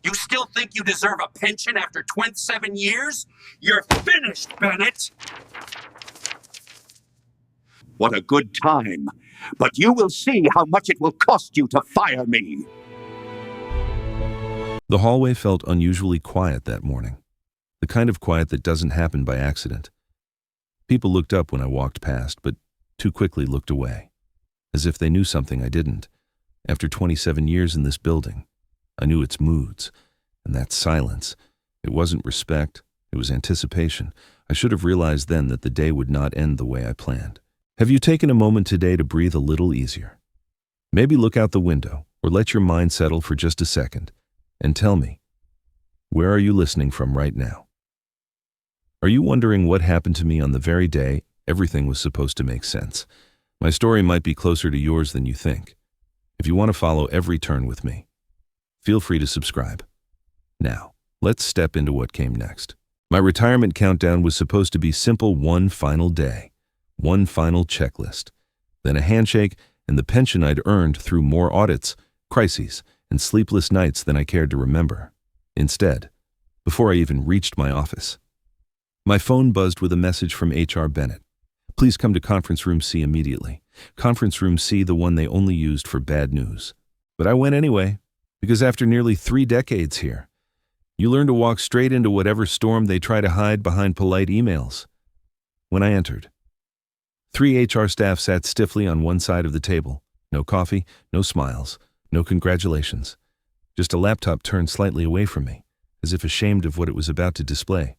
You still think you deserve a pension after 27 years? You're finished, Bennett! What a good time. But you will see how much it will cost you to fire me. The hallway felt unusually quiet that morning, the kind of quiet that doesn't happen by accident. People looked up when I walked past, but too quickly looked away, as if they knew something I didn't. After 27 years in this building, I knew its moods, and that silence. It wasn't respect, it was anticipation. I should have realized then that the day would not end the way I planned. Have you taken a moment today to breathe a little easier? Maybe look out the window, or let your mind settle for just a second, and tell me, where are you listening from right now? Are you wondering what happened to me on the very day everything was supposed to make sense? My story might be closer to yours than you think. If you want to follow every turn with me, feel free to subscribe. Now, let's step into what came next. My retirement countdown was supposed to be simple: one final day, one final checklist, then a handshake and the pension I'd earned through more audits, crises, and sleepless nights than I cared to remember. Instead, before I even reached my office, my phone buzzed with a message from HR Bennett. Please come to Conference Room C immediately. Conference Room C, the one they only used for bad news. But I went anyway, because after nearly 3 decades here, you learn to walk straight into whatever storm they try to hide behind polite emails. When I entered, 3 HR staff sat stiffly on one side of the table. No coffee, no smiles, no congratulations. Just a laptop turned slightly away from me, as if ashamed of what it was about to display.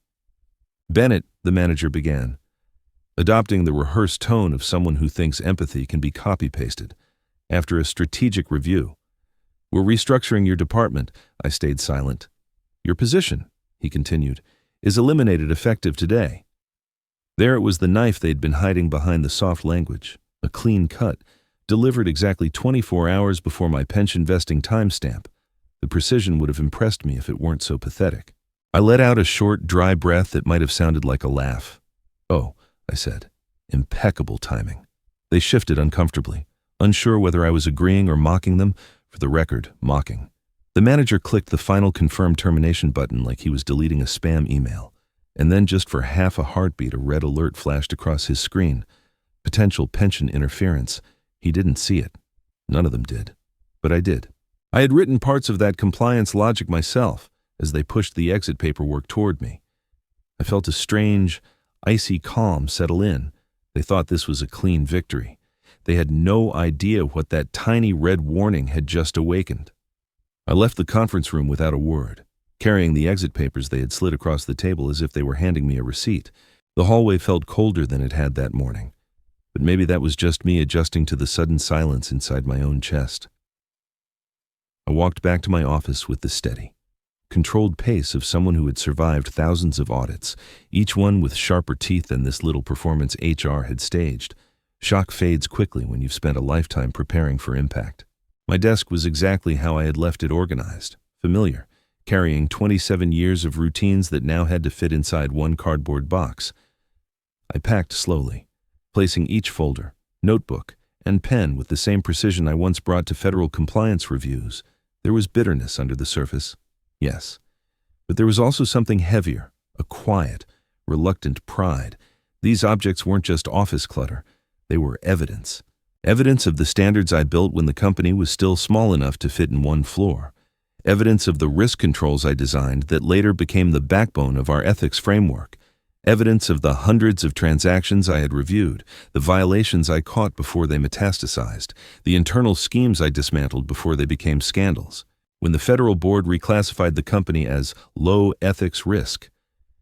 Bennett, the manager, began, adopting the rehearsed tone of someone who thinks empathy can be copy-pasted. After a strategic review, "We're restructuring your department." I stayed silent. "Your position," he continued, "is eliminated effective today." There it was, the knife they'd been hiding behind the soft language, a clean cut, delivered exactly 24 hours before my pension vesting timestamp. The precision would have impressed me if it weren't so pathetic. I let out a short, dry breath that might have sounded like a laugh. "Oh," I said, "impeccable timing." They shifted uncomfortably, unsure whether I was agreeing or mocking them. For the record, mocking. The manager clicked the final confirm termination button like he was deleting a spam email. And then, just for half a heartbeat, a red alert flashed across his screen. Potential pension interference. He didn't see it. None of them did. But I did. I had written parts of that compliance logic myself as they pushed the exit paperwork toward me. I felt a strange, icy calm settle in. They thought this was a clean victory. They had no idea what that tiny red warning had just awakened. I left the conference room without a word, carrying the exit papers they had slid across the table as if they were handing me a receipt. The hallway felt colder than it had that morning, but maybe that was just me adjusting to the sudden silence inside my own chest. I walked back to my office with the steady, controlled pace of someone who had survived thousands of audits, each one with sharper teeth than this little performance HR had staged. Shock fades quickly when you've spent a lifetime preparing for impact. My desk was exactly how I had left it organized, familiar, carrying 27 years of routines that now had to fit inside one cardboard box. I packed slowly, placing each folder, notebook, and pen with the same precision I once brought to federal compliance reviews. There was bitterness under the surface, yes, but there was also something heavier, a quiet, reluctant pride. These objects weren't just office clutter. They were evidence. Evidence of the standards I built when the company was still small enough to fit in one floor. Evidence of the risk controls I designed that later became the backbone of our ethics framework. Evidence of the hundreds of transactions I had reviewed, the violations I caught before they metastasized, the internal schemes I dismantled before they became scandals. When the federal board reclassified the company as low ethics risk,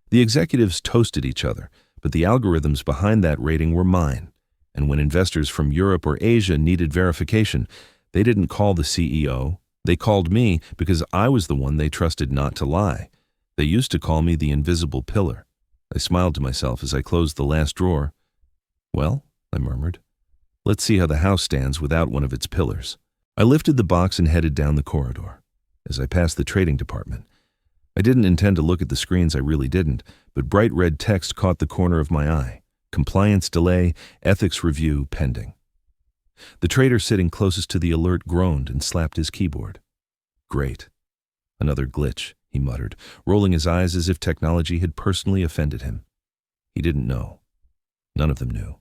the executives toasted each other, but the algorithms behind that rating were mine. And when investors from Europe or Asia needed verification, they didn't call the CEO. They called me because I was the one they trusted not to lie. They used to call me the invisible pillar. I smiled to myself as I closed the last drawer. "Well," I murmured, "let's see how the house stands without one of its pillars." I lifted the box and headed down the corridor. As I passed the trading department, I didn't intend to look at the screens, I really didn't, but bright red text caught the corner of my eye. Compliance delay, ethics review pending. The trader sitting closest to the alert groaned and slapped his keyboard. Great. Another glitch, he muttered, rolling his eyes as if technology had personally offended him. He didn't know. None of them knew.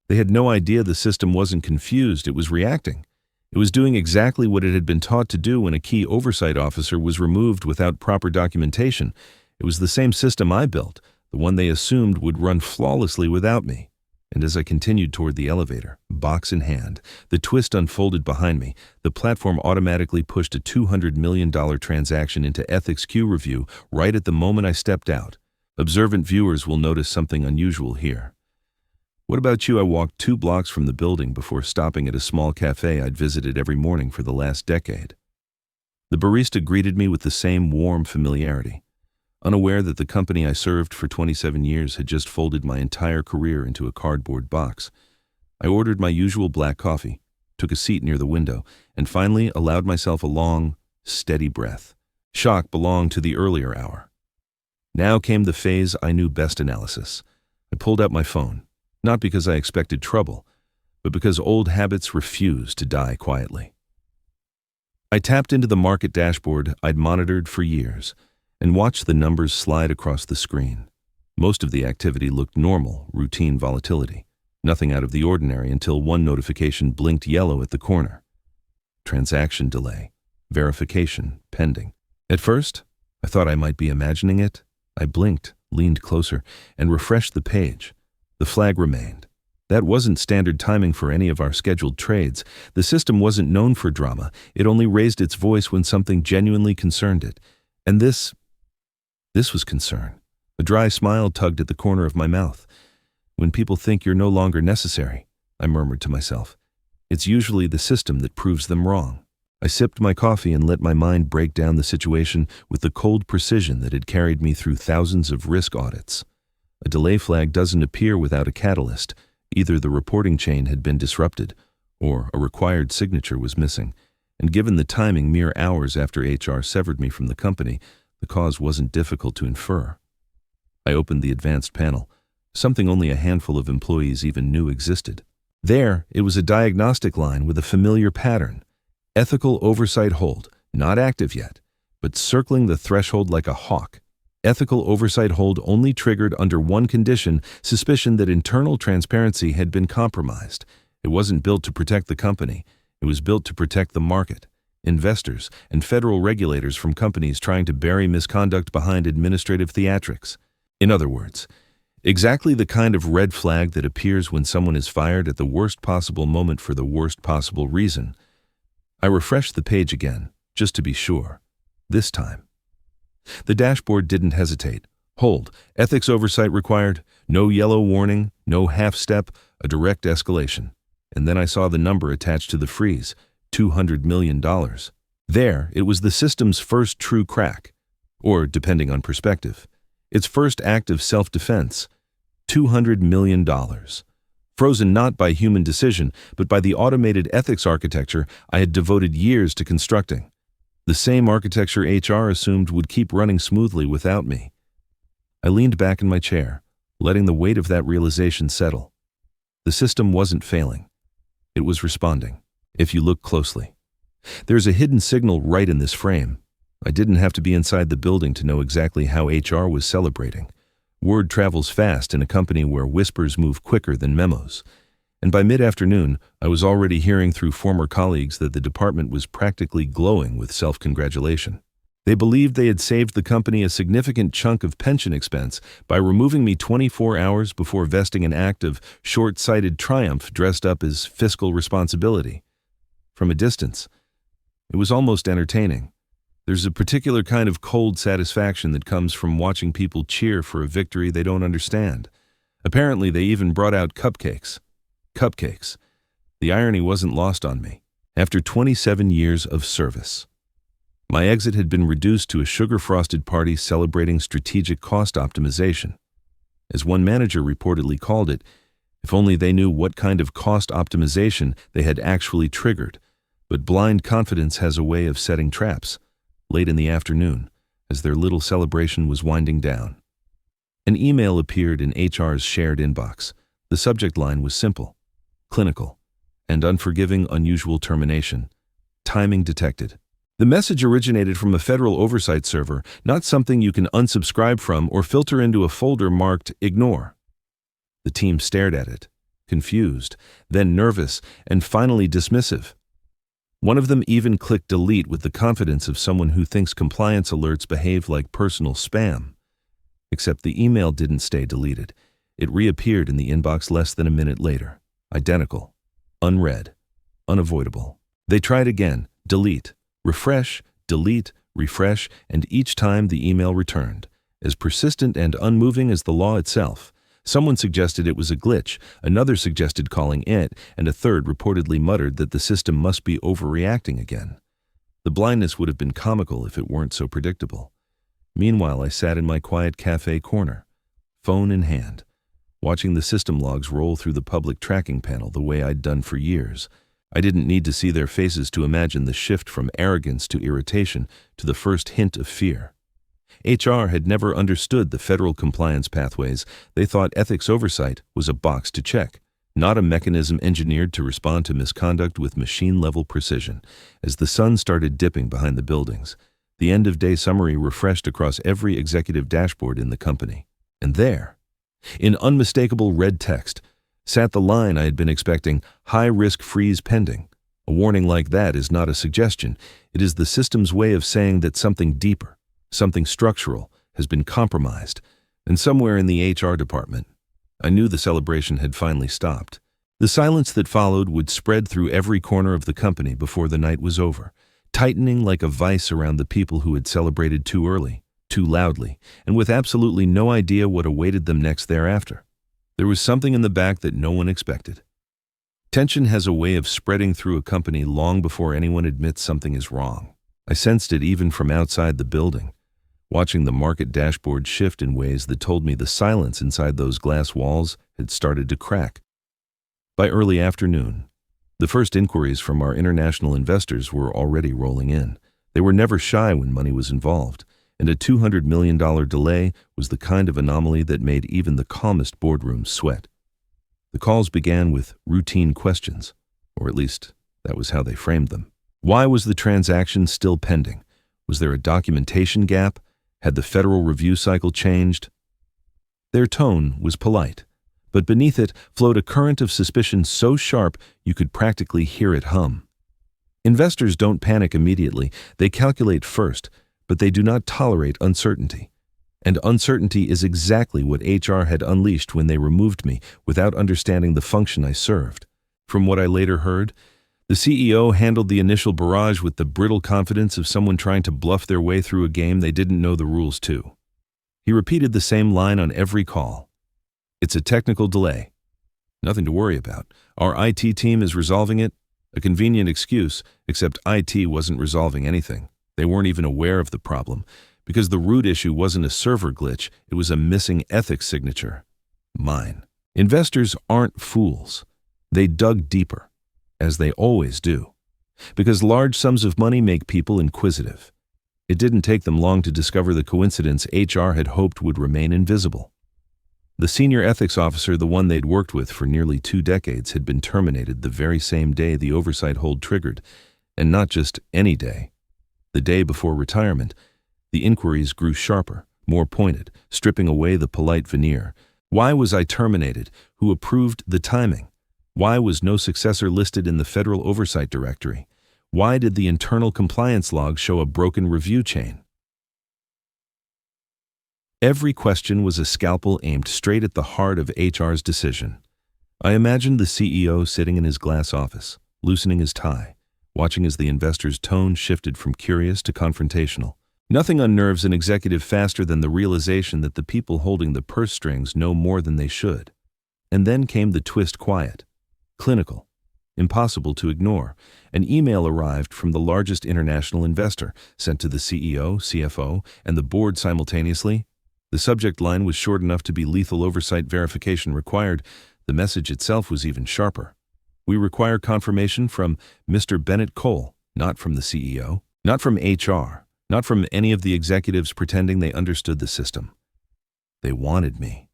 They had no idea the system wasn't confused, it was reacting. It was doing exactly what it had been taught to do when a key oversight officer was removed without proper documentation. It was the same system I built, the one they assumed would run flawlessly without me. And as I continued toward the elevator, box in hand, the twist unfolded behind me. The platform automatically pushed a $200 million transaction into ethics queue review right at the moment I stepped out. Observant viewers will notice something unusual here. What about you? I walked 2 blocks from the building before stopping at a small cafe I'd visited every morning for the last decade. The barista greeted me with the same warm familiarity, unaware that the company I served for 27 years had just folded my entire career into a cardboard box. I ordered my usual black coffee, took a seat near the window, and finally allowed myself a long, steady breath. Shock belonged to the earlier hour. Now came the phase I knew best: analysis. I pulled out my phone. Not because I expected trouble, but because old habits refuse to die quietly. I tapped into the market dashboard I'd monitored for years and watched the numbers slide across the screen. Most of the activity looked normal, routine volatility, nothing out of the ordinary until one notification blinked yellow at the corner. Transaction delay, verification pending. At first, I thought I might be imagining it. I blinked, leaned closer, and refreshed the page. The flag remained. That wasn't standard timing for any of our scheduled trades. The system wasn't known for drama. It only raised its voice when something genuinely concerned it. And this was concern. A dry smile tugged at the corner of my mouth. When people think you're no longer necessary, I murmured to myself, it's usually the system that proves them wrong. I sipped my coffee and let my mind break down the situation with the cold precision that had carried me through thousands of risk audits. A delay flag doesn't appear without a catalyst. Either the reporting chain had been disrupted, or a required signature was missing. And given the timing mere hours after HR severed me from the company, the cause wasn't difficult to infer. I opened the advanced panel, something only a handful of employees even knew existed. There, it was a diagnostic line with a familiar pattern. Ethical oversight hold, not active yet, but circling the threshold like a hawk. Ethical oversight hold only triggered under one condition: suspicion that internal transparency had been compromised. It wasn't built to protect the company. It was built to protect the market, investors, and federal regulators from companies trying to bury misconduct behind administrative theatrics. In other words, exactly the kind of red flag that appears when someone is fired at the worst possible moment for the worst possible reason. I refreshed the page again, just to be sure. This time. The dashboard didn't hesitate. Hold. Ethics oversight required. No yellow warning. No half-step. A direct escalation. And then I saw the number attached to the freeze. $200 million. There, it was the system's first true crack. Or, depending on perspective, its first act of self-defense. $200 million. Frozen not by human decision, but by the automated ethics architecture I had devoted years to constructing. The same architecture HR assumed would keep running smoothly without me. I leaned back in my chair, letting the weight of that realization settle. The system wasn't failing. It was responding, if you look closely. There's a hidden signal right in this frame. I didn't have to be inside the building to know exactly how HR was celebrating. Word travels fast in a company where whispers move quicker than memos. And by mid-afternoon, I was already hearing through former colleagues that the department was practically glowing with self-congratulation. They believed they had saved the company a significant chunk of pension expense by removing me 24 hours before vesting an act of short-sighted triumph dressed up as fiscal responsibility. From a distance, it was almost entertaining. There's a particular kind of cold satisfaction that comes from watching people cheer for a victory they don't understand. Apparently, they even brought out cupcakes. Cupcakes. The irony wasn't lost on me. After 27 years of service, my exit had been reduced to a sugar-frosted party celebrating strategic cost optimization. As one manager reportedly called it, if only they knew what kind of cost optimization they had actually triggered. But blind confidence has a way of setting traps. Late in the afternoon, as their little celebration was winding down, an email appeared in HR's shared inbox. The subject line was simple: clinical and unforgiving unusual termination. Timing detected. The message originated from a federal oversight server, not something you can unsubscribe from or filter into a folder marked Ignore. The team stared at it, confused, then nervous, and finally dismissive. One of them even clicked delete with the confidence of someone who thinks compliance alerts behave like personal spam. Except the email didn't stay deleted. It reappeared in the inbox less than a minute later. Identical. Unread. Unavoidable. They tried again. Delete. Refresh. Delete. Refresh. And each time the email returned. As persistent and unmoving as the law itself. Someone suggested it was a glitch, another suggested calling it, and a third reportedly muttered that the system must be overreacting again. The blindness would have been comical if it weren't so predictable. Meanwhile, I sat in my quiet cafe corner, phone in hand, watching the system logs roll through the public tracking panel the way I'd done for years. I didn't need to see their faces to imagine the shift from arrogance to irritation to the first hint of fear. HR had never understood the federal compliance pathways. They thought ethics oversight was a box to check, not a mechanism engineered to respond to misconduct with machine-level precision. As the sun started dipping behind the buildings, the end-of-day summary refreshed across every executive dashboard in the company. And there, in unmistakable red text, sat the line I had been expecting: high-risk freeze pending. A warning like that is not a suggestion. It is the system's way of saying that something deeper, something structural, has been compromised, and somewhere in the HR department, I knew the celebration had finally stopped. The silence that followed would spread through every corner of the company before the night was over, tightening like a vice around the people who had celebrated too early, too loudly, and with absolutely no idea what awaited them next thereafter. There was something in the back that no one expected. Tension has a way of spreading through a company long before anyone admits something is wrong. I sensed it even from outside the building, watching the market dashboard shift in ways that told me the silence inside those glass walls had started to crack. By early afternoon, the first inquiries from our international investors were already rolling in. They were never shy when money was involved, and a $200 million delay was the kind of anomaly that made even the calmest boardrooms sweat. The calls began with routine questions, or at least that was how they framed them. Why was the transaction still pending? Was there a documentation gap? Had the federal review cycle changed? Their tone was polite, but beneath it flowed a current of suspicion so sharp you could practically hear it hum. Investors don't panic immediately. They calculate first, but they do not tolerate uncertainty. And uncertainty is exactly what HR had unleashed when they removed me without understanding the function I served. From what I later heard, the CEO handled the initial barrage with the brittle confidence of someone trying to bluff their way through a game they didn't know the rules to. He repeated the same line on every call. It's a technical delay. Nothing to worry about. Our IT team is resolving it. A convenient excuse, except IT wasn't resolving anything. They weren't even aware of the problem, because the root issue wasn't a server glitch, it was a missing ethics signature. Mine. Investors aren't fools. They dug deeper, as they always do, because large sums of money make people inquisitive. It didn't take them long to discover the coincidence HR had hoped would remain invisible. The senior ethics officer, the one they'd worked with for nearly 2 decades, had been terminated the very same day the oversight hold triggered, and not just any day. The day before retirement, the inquiries grew sharper, more pointed, stripping away the polite veneer. Why was I terminated? Who approved the timing? Why was no successor listed in the federal oversight directory? Why did the internal compliance log show a broken review chain? Every question was a scalpel aimed straight at the heart of HR's decision. I imagined the CEO sitting in his glass office, loosening his tie, watching as the investor's tone shifted from curious to confrontational. Nothing unnerves an executive faster than the realization that the people holding the purse strings know more than they should. And then came the twist: quiet, clinical, impossible to ignore. An email arrived from the largest international investor, sent to the CEO, CFO, and the board simultaneously. The subject line was short enough to be lethal oversight verification required. The message itself was even sharper. We require confirmation from Mr. Bennett Cole, not from the CEO, not from HR, not from any of the executives pretending they understood the system. They wanted me.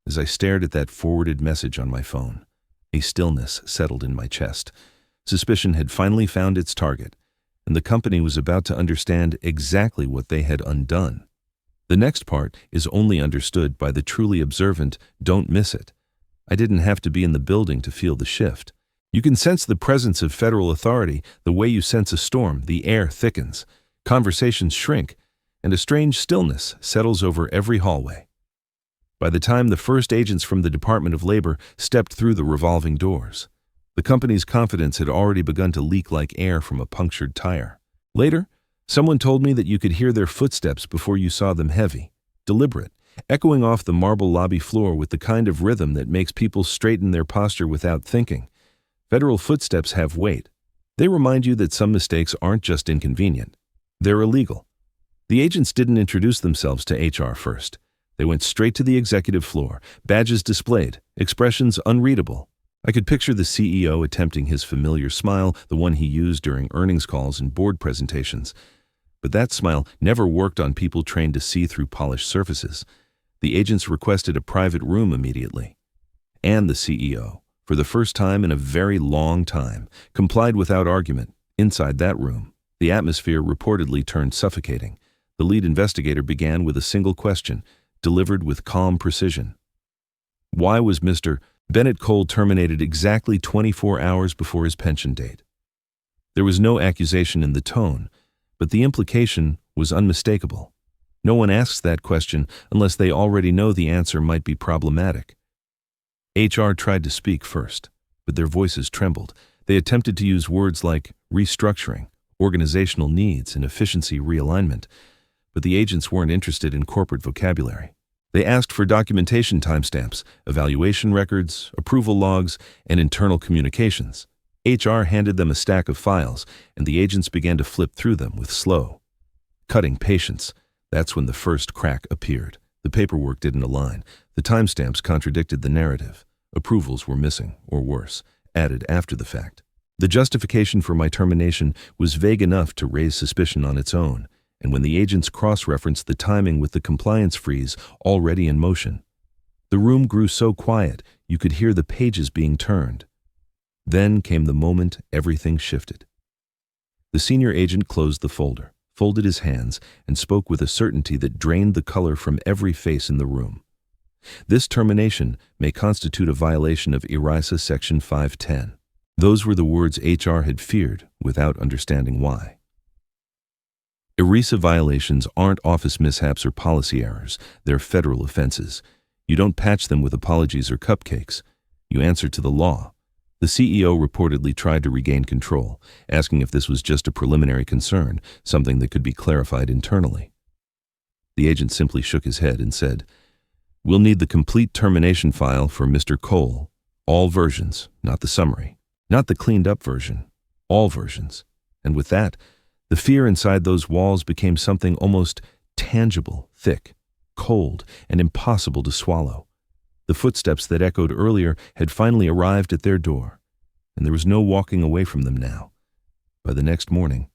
As I stared at that forwarded message on my phone, a stillness settled in my chest. Suspicion had finally found its target, and the company was about to understand exactly what they had undone. The next part is only understood by the truly observant. Don't miss it. I didn't have to be in the building to feel the shift. You can sense the presence of federal authority the way you sense a storm. The air thickens, conversations shrink, and a strange stillness settles over every hallway. By the time the first agents from the Department of Labor stepped through the revolving doors, the company's confidence had already begun to leak like air from a punctured tire. Later, someone told me that you could hear their footsteps before you saw them, heavy, deliberate, echoing off the marble lobby floor with the kind of rhythm that makes people straighten their posture without thinking. Federal footsteps have weight. They remind you that some mistakes aren't just inconvenient. They're illegal. The agents didn't introduce themselves to HR first. They went straight to the executive floor, badges displayed, expressions unreadable. I could picture the CEO attempting his familiar smile, the one he used during earnings calls and board presentations. But that smile never worked on people trained to see through polished surfaces. The agents requested a private room immediately. And the CEO, for the first time in a very long time, complied without argument. Inside that room, the atmosphere reportedly turned suffocating. The lead investigator began with a single question, delivered with calm precision. Why was Mr. Bennett Cole terminated exactly 24 hours before his pension date? There was no accusation in the tone, but the implication was unmistakable. No one asks that question unless they already know the answer might be problematic. HR tried to speak first, but their voices trembled. They attempted to use words like restructuring, organizational needs, and efficiency realignment, but the agents weren't interested in corporate vocabulary. They asked for documentation timestamps, evaluation records, approval logs, and internal communications. HR handed them a stack of files, and the agents began to flip through them with slow, cutting patience. That's when the first crack appeared. The paperwork didn't align. The timestamps contradicted the narrative. Approvals were missing, or worse, added after the fact. The justification for my termination was vague enough to raise suspicion on its own, and when the agents cross-referenced the timing with the compliance freeze already in motion, the room grew so quiet you could hear the pages being turned. Then came the moment everything shifted. The senior agent closed the folder, folded his hands, and spoke with a certainty that drained the color from every face in the room. This termination may constitute a violation of ERISA Section 510. Those were the words HR had feared without understanding why. ERISA violations aren't office mishaps or policy errors. They're federal offenses. You don't patch them with apologies or cupcakes. You answer to the law. The CEO reportedly tried to regain control, asking if this was just a preliminary concern, something that could be clarified internally. The agent simply shook his head and said, "We'll need the complete termination file for Mr. Cole. All versions, not the summary. Not the cleaned-up version. All versions." And with that, the fear inside those walls became something almost tangible, thick, cold, and impossible to swallow. The footsteps that echoed earlier had finally arrived at their door, and there was no walking away from them now. By the next morning,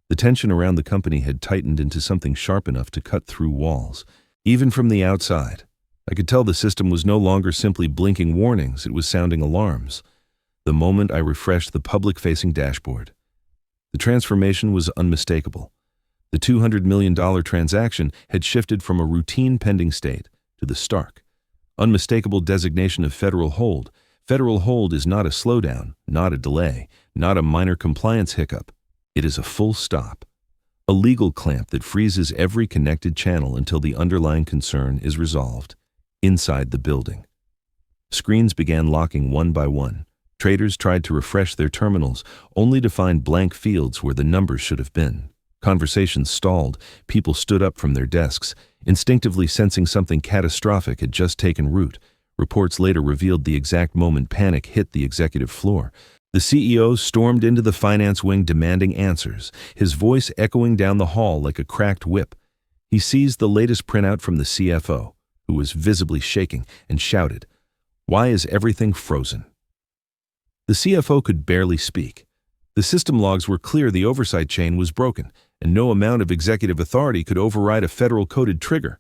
the tension around the company had tightened into something sharp enough to cut through walls. Even from the outside, I could tell the system was no longer simply blinking warnings, it was sounding alarms. The moment I refreshed the public-facing dashboard, the transformation was unmistakable. The $200 million transaction had shifted from a routine pending state to the stark, unmistakable designation of federal hold. Federal hold is not a slowdown, not a delay, not a minor compliance hiccup. It is a full stop, a legal clamp that freezes every connected channel until the underlying concern is resolved. Inside the building, screens began locking one by one. Traders tried to refresh their terminals, only to find blank fields where the numbers should have been. Conversations stalled. People stood up from their desks, instinctively sensing something catastrophic had just taken root. Reports later revealed the exact moment panic hit the executive floor. The CEO stormed into the finance wing demanding answers, his voice echoing down the hall like a cracked whip. He seized the latest printout from the CFO, who was visibly shaking, and shouted, "Why is everything frozen?" The CFO could barely speak. The system logs were clear the oversight chain was broken, and no amount of executive authority could override a federal-coded trigger.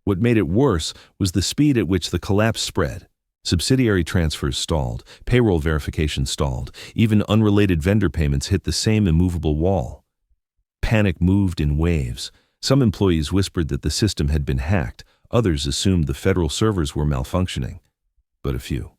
What made it worse was the speed at which the collapse spread. Subsidiary transfers stalled, payroll verification stalled, even unrelated vendor payments hit the same immovable wall. Panic moved in waves. Some employees whispered that the system had been hacked. Others assumed the federal servers were malfunctioning. But a few,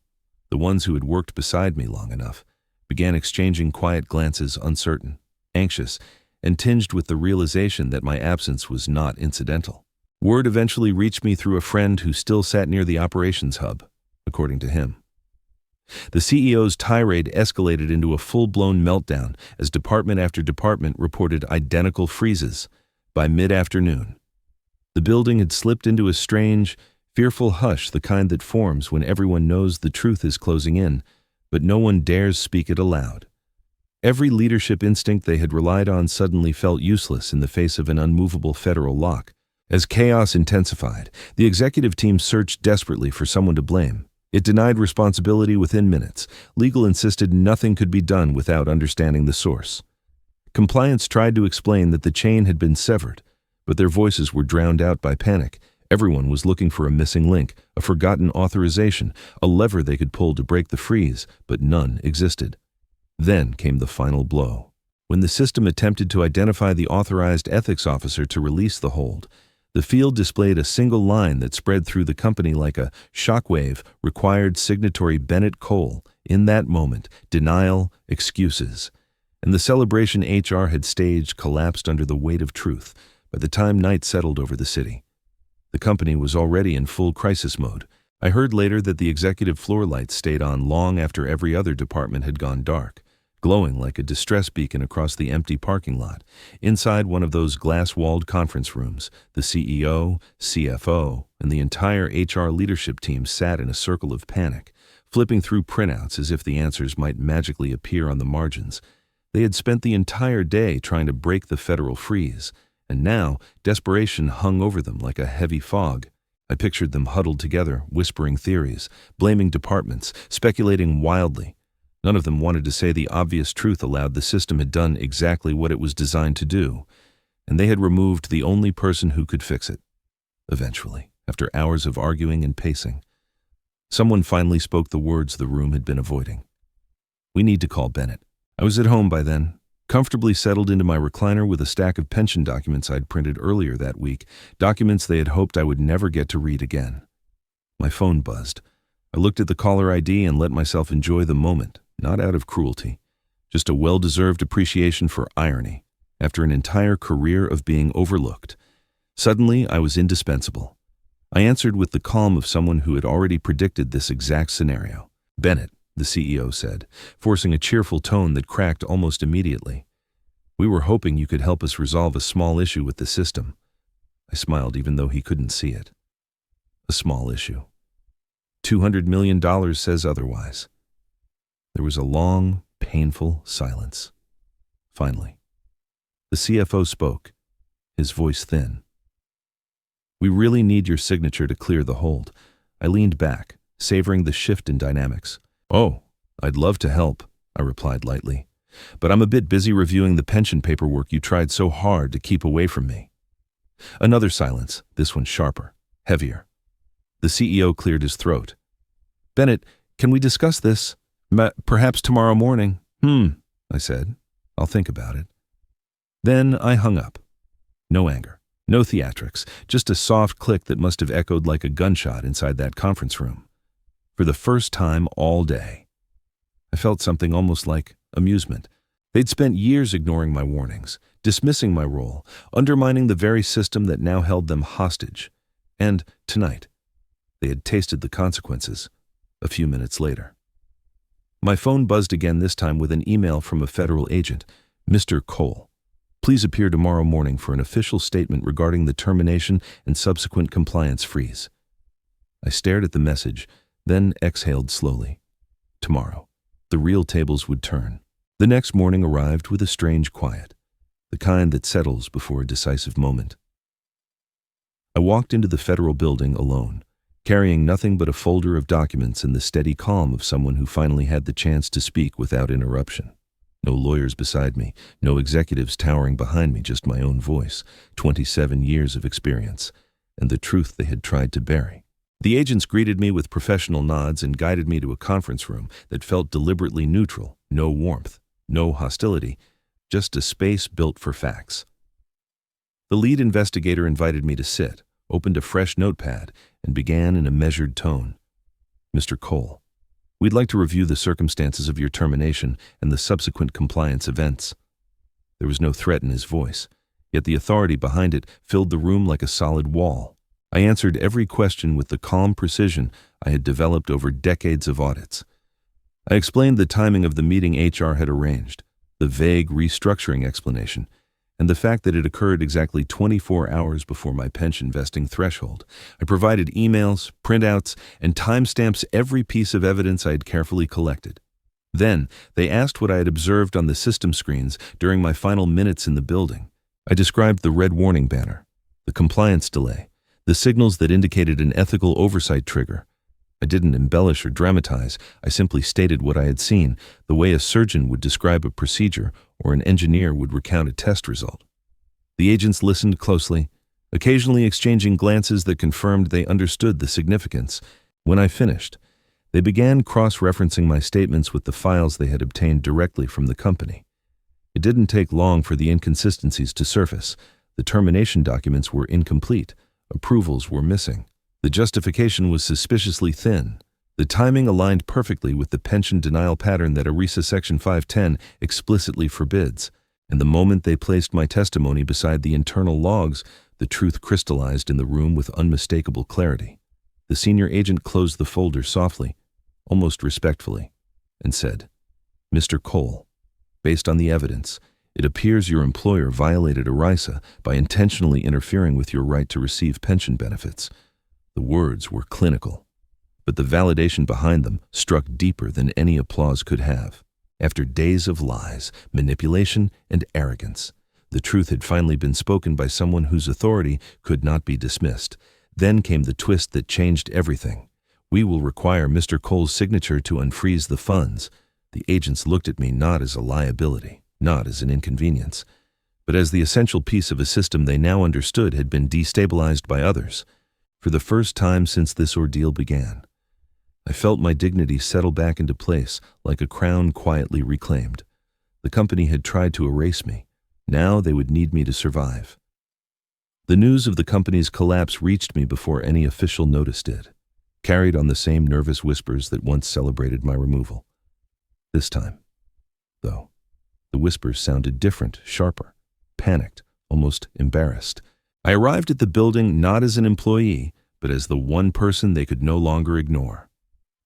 the ones who had worked beside me long enough, began exchanging quiet glances, uncertain, anxious, and tinged with the realization that my absence was not incidental. Word eventually reached me through a friend who still sat near the operations hub, according to him. The CEO's tirade escalated into a full-blown meltdown as department after department reported identical freezes. By mid-afternoon, the building had slipped into a strange, fearful hush, the kind that forms when everyone knows the truth is closing in, but no one dares speak it aloud. Every leadership instinct they had relied on suddenly felt useless in the face of an unmovable federal lock. As chaos intensified, the executive team searched desperately for someone to blame. It denied responsibility within minutes. Legal insisted nothing could be done without understanding the source. Compliance tried to explain that the chain had been severed, but their voices were drowned out by panic. Everyone was looking for a missing link, a forgotten authorization, a lever they could pull to break the freeze, but none existed. Then came the final blow. When the system attempted to identify the authorized ethics officer to release the hold, the field displayed a single line that spread through the company like a shockwave. Required signatory Bennett Cole. In that moment, denial, excuses. And the celebration HR had staged collapsed under the weight of truth by the time night settled over the city. The company was already in full crisis mode. I heard later that the executive floor lights stayed on long after every other department had gone dark, glowing like a distress beacon across the empty parking lot. Inside one of those glass-walled conference rooms, the CEO, CFO, and the entire HR leadership team sat in a circle of panic, flipping through printouts as if the answers might magically appear on the margins. They had spent the entire day trying to break the federal freeze, and now desperation hung over them like a heavy fog. I pictured them huddled together, whispering theories, blaming departments, speculating wildly. None of them wanted to say the obvious truth aloud. The system had done exactly what it was designed to do, and they had removed the only person who could fix it. Eventually, after hours of arguing and pacing, someone finally spoke the words the room had been avoiding. "We need to call Bennett." I was at home by then, comfortably settled into my recliner with a stack of pension documents I'd printed earlier that week, documents they had hoped I would never get to read again. My phone buzzed. I looked at the caller ID and let myself enjoy the moment, not out of cruelty, just a well-deserved appreciation for irony, after an entire career of being overlooked. Suddenly, I was indispensable. I answered with the calm of someone who had already predicted this exact scenario. "Bennett," the CEO said, forcing a cheerful tone that cracked almost immediately. "We were hoping you could help us resolve a small issue with the system." I smiled even though he couldn't see it. A small issue. $200 million says otherwise. There was a long, painful silence. Finally, the CFO spoke, his voice thin. "We really need your signature to clear the hold." I leaned back, savoring the shift in dynamics. "Oh, I'd love to help," I replied lightly, "but I'm a bit busy reviewing the pension paperwork you tried so hard to keep away from me." Another silence, this one sharper, heavier. The CEO cleared his throat. "Bennett, can we discuss this? Perhaps tomorrow morning?" I said. "I'll think about it." Then I hung up. No anger, no theatrics, just a soft click that must have echoed like a gunshot inside that conference room. For the first time all day, I felt something almost like amusement. They'd spent years ignoring my warnings, dismissing my role, undermining the very system that now held them hostage. And tonight, they had tasted the consequences. A few minutes later, my phone buzzed again, this time with an email from a federal agent. "Mr. Cole, please appear tomorrow morning for an official statement regarding the termination and subsequent compliance freeze." I stared at the message, then exhaled slowly. Tomorrow, the real tables would turn. The next morning arrived with a strange quiet, the kind that settles before a decisive moment. I walked into the federal building alone, carrying nothing but a folder of documents and the steady calm of someone who finally had the chance to speak without interruption. No lawyers beside me, no executives towering behind me, just my own voice, 27 years of experience, and the truth they had tried to bury. The agents greeted me with professional nods and guided me to a conference room that felt deliberately neutral, no warmth, no hostility, just a space built for facts. The lead investigator invited me to sit, opened a fresh notepad, and began in a measured tone. Mr. Cole, we'd like to review the circumstances of your termination and the subsequent compliance events. There was no threat in his voice, yet the authority behind it filled the room like a solid wall. I answered every question with the calm precision I had developed over decades of audits. I explained the timing of the meeting HR had arranged, the vague restructuring explanation, and the fact that it occurred exactly 24 hours before my pension vesting threshold. I provided emails, printouts, and timestamps every piece of evidence I had carefully collected. Then, they asked what I had observed on the system screens during my final minutes in the building. I described the red warning banner, the compliance delay, the signals that indicated an ethical oversight trigger. I didn't embellish or dramatize. I simply stated what I had seen, the way a surgeon would describe a procedure or an engineer would recount a test result. The agents listened closely, occasionally exchanging glances that confirmed they understood the significance. When I finished, they began cross-referencing my statements with the files they had obtained directly from the company. It didn't take long for the inconsistencies to surface. The termination documents were incomplete. Approvals were missing. The justification was suspiciously thin. The timing aligned perfectly with the pension denial pattern that ERISA Section 510 explicitly forbids. And the moment they placed my testimony beside the internal logs, the truth crystallized in the room with unmistakable clarity. The senior agent closed the folder softly, almost respectfully, and said, "Mr. Cole, based on the evidence, it appears your employer violated ERISA by intentionally interfering with your right to receive pension benefits." The words were clinical, but the validation behind them struck deeper than any applause could have. After days of lies, manipulation, and arrogance, the truth had finally been spoken by someone whose authority could not be dismissed. Then came the twist that changed everything. "We will require Mr. Cole's signature to unfreeze the funds." The agents looked at me not as a liability, not as an inconvenience, but as the essential piece of a system they now understood had been destabilized by others. For the first time since this ordeal began, I felt my dignity settle back into place like a crown quietly reclaimed. The company had tried to erase me. Now they would need me to survive. The news of the company's collapse reached me before any official notice did, carried on the same nervous whispers that once celebrated my removal. This time, though, the whispers sounded different, sharper, panicked, almost embarrassed. I arrived at the building not as an employee, but as the one person they could no longer ignore.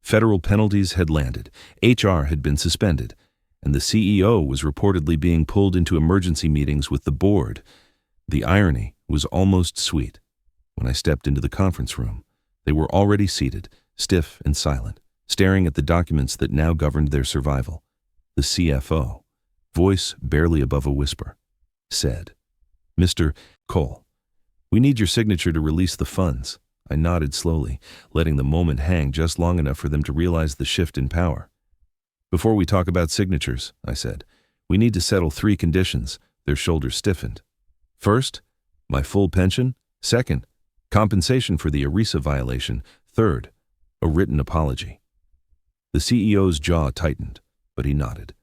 Federal penalties had landed, HR had been suspended, and the CEO was reportedly being pulled into emergency meetings with the board. The irony was almost sweet. When I stepped into the conference room, they were already seated, stiff and silent, staring at the documents that now governed their survival. The CFO, voice barely above a whisper, said, "Mr. Cole, we need your signature to release the funds." I nodded slowly, letting the moment hang just long enough for them to realize the shift in power. "Before we talk about signatures," I said, "we need to settle 3 conditions." Their shoulders stiffened. "First, my full pension. Second, compensation for the ERISA violation. Third, a written apology." The CEO's jaw tightened, but he nodded.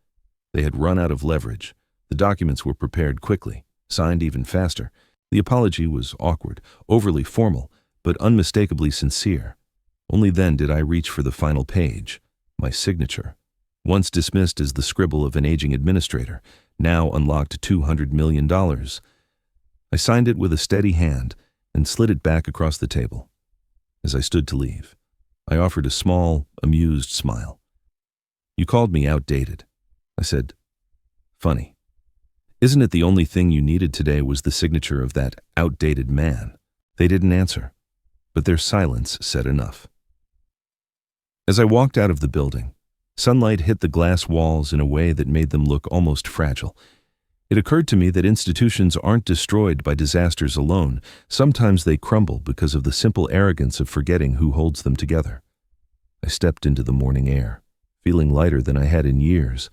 They had run out of leverage. The documents were prepared quickly, signed even faster. The apology was awkward, overly formal, but unmistakably sincere. Only then did I reach for the final page, my signature. Once dismissed as the scribble of an aging administrator, now unlocked $200 million. I signed it with a steady hand and slid it back across the table. As I stood to leave, I offered a small, amused smile. "You called me outdated." I said, "Funny. Isn't it the only thing you needed today was the signature of that outdated man?" They didn't answer, but their silence said enough. As I walked out of the building, sunlight hit the glass walls in a way that made them look almost fragile. It occurred to me that institutions aren't destroyed by disasters alone. Sometimes they crumble because of the simple arrogance of forgetting who holds them together. I stepped into the morning air, feeling lighter than I had in years,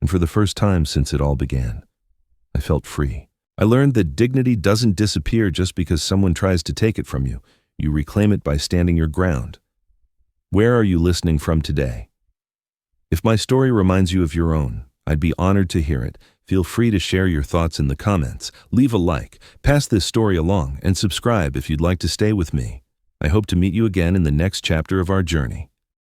and for the first time since it all began, I felt free. I learned that dignity doesn't disappear just because someone tries to take it from you. You reclaim it by standing your ground. Where are you listening from today? If my story reminds you of your own, I'd be honored to hear it. Feel free to share your thoughts in the comments, leave a like, pass this story along, and subscribe if you'd like to stay with me. I hope to meet you again in the next chapter of our journey.